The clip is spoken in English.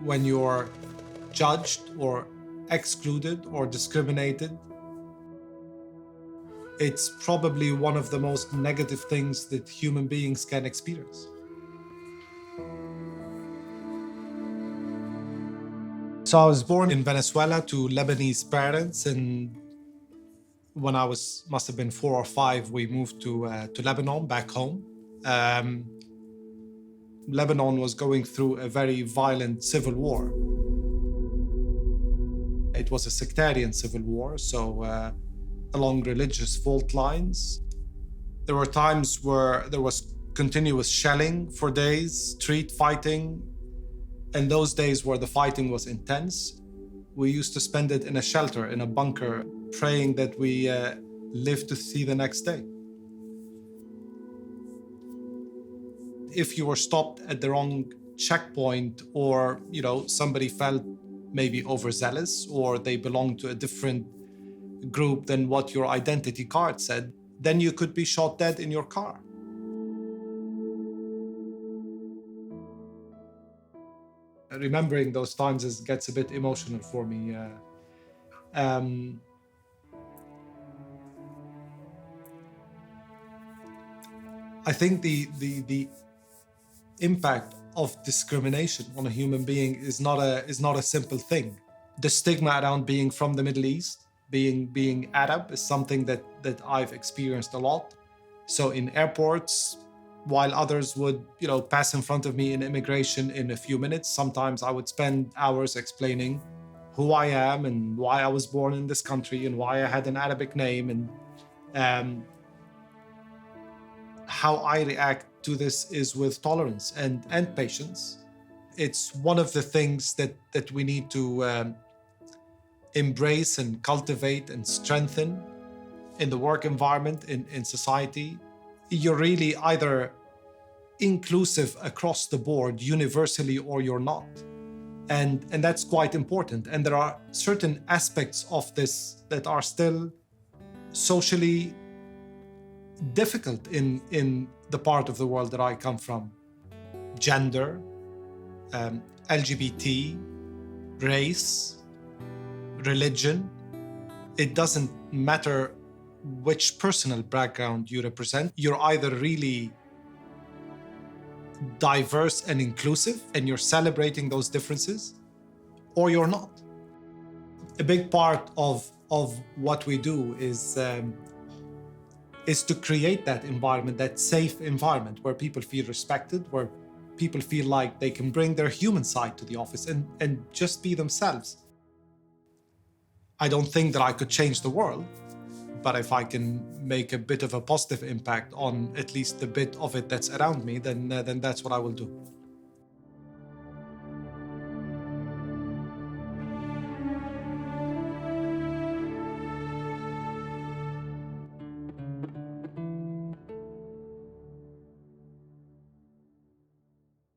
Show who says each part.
Speaker 1: when you're judged or excluded or discriminated, it's probably one of the most negative things that human beings can experience. So I was born in Venezuela to Lebanese parents, and when I must have been 4 or 5, we moved to Lebanon, back home. Lebanon was going through a very violent civil war. It was a sectarian civil war, so along religious fault lines. There were times where there was continuous shelling for days, street fighting. And those days where the fighting was intense, we used to spend it in a shelter, in a bunker, praying that we live to see the next day. If you were stopped at the wrong checkpoint, or somebody felt maybe overzealous, or they belonged to a different group than what your identity card said, then you could be shot dead in your car. Remembering those times gets a bit emotional for me. I think the impact of discrimination on a human being is not a simple thing. The stigma around being from the Middle East, being Arab, is something that I've experienced a lot. So in airports, while others would, pass in front of me in immigration in a few minutes, sometimes I would spend hours explaining who I am and why I was born in this country and why I had an Arabic name, and how I react to this is with tolerance and patience. It's one of the things that we need to embrace and cultivate and strengthen in the work environment, in society. You're really either inclusive across the board, universally, or you're not. And that's quite important. And there are certain aspects of this that are still socially difficult in the part of the world that I come from. Gender, LGBT, race, religion. It doesn't matter which personal background you represent. You're either really diverse and inclusive and you're celebrating those differences, or you're not. A big part of what we do is to create that environment, that safe environment where people feel respected, where people feel like they can bring their human side to the office and just be themselves. I don't think that I could change the world, but if I can make a bit of a positive impact on at least the bit of it that's around me, then that's what I will do.